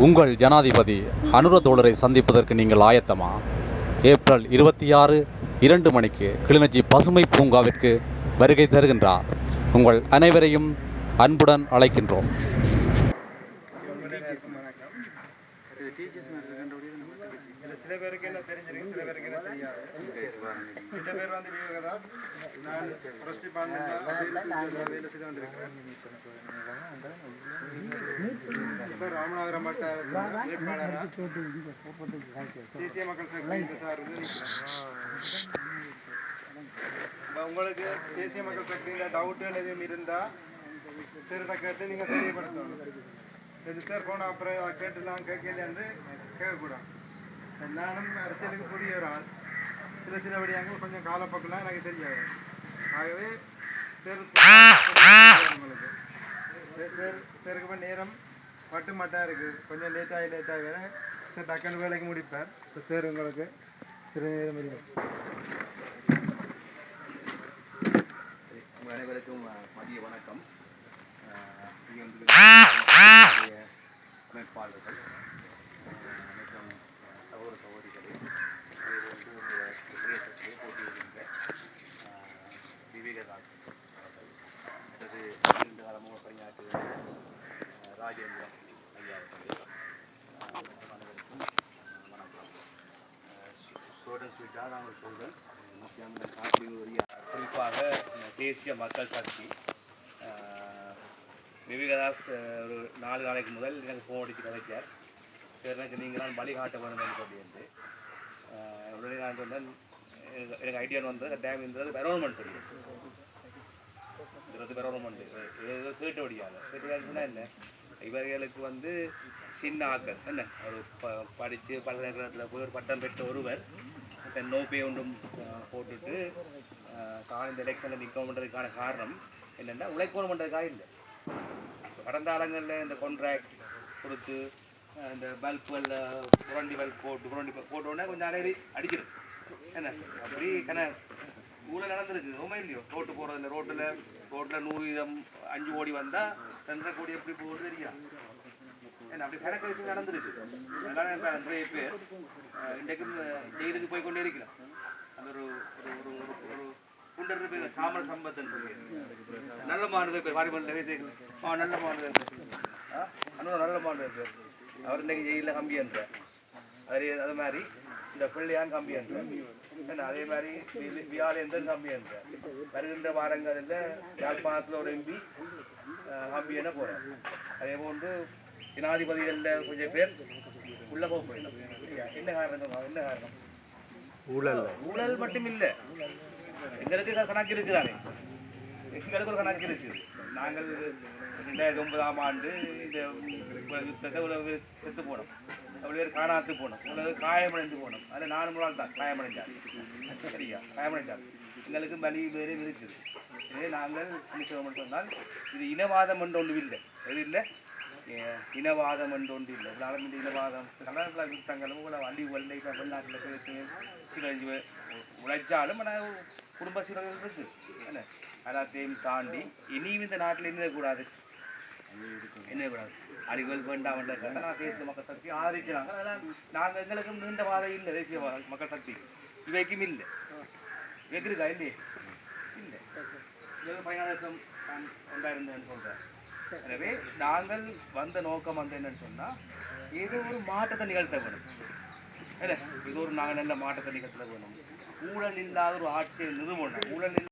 உங்கள் ஜனாதிபதி அனுர தோழரை சந்திப்பதற்கு நீங்கள் ஆயத்தமா? ஏப்ரல் 26 2 மணிக்கு கிளிநொச்சி பசுமை பூங்காவிற்கு வருகை தருகின்றார். உங்கள் அனைவரையும் அன்புடன் அழைக்கின்றோம். சில பேருக்கு என்ன தெரிஞ்சிருக்கு, சில பேருக்கு என்ன தெரியாது. சில பேர் வந்து நான் ஃபர்ஸ்ட் வேலை செய்து வந்திருக்கிறேன். இப்போ ராமநாதபுரம் மாவட்ட வேட்பாளராக தேசிய மக்கள் சக்தி சார்ந்து உங்களுக்கு தேசிய மக்கள் சக்தியில் டவுட்டுகள் எதுவும் இருந்தால் சரிட்ட கேட்டு நீங்கள் தெரியப்படுத்தணும். சார் போன அப்புறம் கேட்டுலாம் கேட்கலன்னு கேட்கக்கூடாது. நானும் அரசியலுக்கு புதிய ஒரு ஆள். சில வழியாக கொஞ்சம் காலப்போக்கெல்லாம் எனக்கு தெரியாது. ஆகவே உங்களுக்கு பேருக்கு நேரம் பட்டு மட்டாக இருக்குது. கொஞ்சம் லேட்டாகி வேற சார் டக்குன்னு வேலைக்கு முடிப்பார். சார் உங்களுக்கு சிறு நேரம் இருக்கும். உங்கள் அனைவருக்கும் மதிய வணக்கம். அமைப்பாளர்கள் மற்றும் சகோதர சகோதரிகளே, அதேபோன்று போட்டியிடுகின்ற விவேகதாஸ் அவர்கள், மற்றது நீண்ட காலமாக பணியாற்றுகின்ற ராஜேந்திரன் ஐயா அவர்கள், அனைவருக்கும் வணக்கம். ஸ்டூடெண்ட் ஸ்வீட்டாக நாங்கள் சொல்கிறேன். குறிப்பாக தேசிய மக்கள் சக்தி விவேகதாஸ் ஒரு 4 நாளைக்கு முதல் எனக்கு ஃபோன் அடித்து கதைச்சார். சரி, எனக்கு நீங்கள் தான் வழிகாட்ட வேணும் என்று சொல்லியிருந்து உடனே நான் சொன்னேன். எனக்கு ஐடியா வந்து டைம் இருந்தது பெரோன்மெண்ட் தெரியும், பெரோன்மெண்ட் ஏதோ கேட்டபடியால் என்ன இவர்களுக்கு வந்து சின்ன ஆக்கள் என்ன ஒரு படித்து பல்கலைக்கழகத்தில் போய் ஒரு பட்டம் பெற்ற ஒருவர் நோபே ஒன்றும் போட்டுட்டு தான் இந்த எலெக்ஷனில் நிற்க பண்ணுறதுக்கான காரணம் என்னென்னா உழைக்கணும் பண்ணுறதுக்காக இல்லை. கடந்த காலங்களில் இந்த கான்ட்ராக்ட் கொடுத்து இந்த பல்புகளில் புரண்டி பல்ப் போட்டோடனே கொஞ்சம் அடிச்சிடும் என்ன அப்படி ஊரில் நடந்துருக்கு. ரொம்ப இல்லையோ ரோட்டு போகிறது, இந்த ரோட்டில் 100 5 கோடி வந்தால் 2.5 கோடி எப்படி போகிறது தெரியும் என்ன அப்படி கணக்கு விஷயம் நடந்துருக்கு. அதனால நிறைய பேர் இன்றைக்கும் ஜெயிலுக்கு போய் கொண்டே இருக்கிறோம். அந்த ஒரு குண்டர் பேர் சாமர சம்பத்தன் சொல்லி நல்ல மாநில பேர் பாரிமன்ற பேசிக்கலாம். நல்ல மாநில பேர் நல்ல மாநில பேர் அவர் இன்றைக்கு ஜெயிலில் கம்பி என்றார். அது மாதிரி இந்த பிள்ளையான் கம்பி என்றார் என்ன, அதே மாதிரி வியாழேந்திரன் கம்பி என்றார். வருகின்ற வாரங்களில் யாழ்ப்பாணத்தில் ஒரு எம்பி கம்பி என்ன போகிறார். அதே போன்று ஜனாதிபதிகளில் கொஞ்சம் பேர் உள்ள போக போயிடும். என்ன காரணம்? ஊழல் மட்டும் இல்லை, எங்களுக்கு கணக்கு இருக்குதானே, எங்களுக்கு ஒரு கணக்கு இருக்குது. நாங்கள் 2009ஆம் ஆண்டு இந்த யுத்தத்தை உலக செத்து போனோம், அவ்வளோ பேர் காணாத்து போனோம், உலக காயமடைந்து போனோம். அதில் 4 நாள் தான் காயமடைஞ்சாரு. சரியா, காயமடைஞ்சாரு. எங்களுக்கு வலி வேறு இருக்குது. இதே நாங்கள் என்ன சொன்னால் இது இனவாதம் என்று ஒன்று இல்லை. எது இல்லை? இனவாதம் என்று ஒன்று இல்லை. இதனால் இந்த இனவாதம் கலர்ல யுத்தங்களும் அள்ளி வெள்ளை வெளிநாட்டில் பேசி உழைச்சாலும் ஆனால் குடும்ப சீரர்கள் இருக்குது என்ன, எல்லாத்தையும் தாண்டி இனியும் இந்த நாட்டில் என்னக்கூடாது அறிவுகள் வேண்டாம் என்ற நான் தேசிய மக்கள் சக்தி ஆதரிக்கிறாங்க. அதனால் நாங்கள் எங்களுக்கும் நீண்ட வாதம் இல்லை. தேசிய மக்கள் சக்தி இவைக்கும் இல்லை. இவைக்கு இருக்கா இல்லையே? இல்லை. இவங்க 14 வருஷம் நான் கொண்டாயிருந்தேன்னு சொல்கிறேன். எனவே நாங்கள் வந்த நோக்கம் வந்து என்னன்னு சொன்னால் ஏதோ ஒரு மாற்றத்தை நிகழ்த்த வேணும் என்ன, ஏதோ ஒரு நாங்கள் நல்ல மாற்றத்தை நிகழ்த்த வேணும். ஊழல் இல்லாத ஒரு ஆட்சியை நிறுவனம், ஊழல்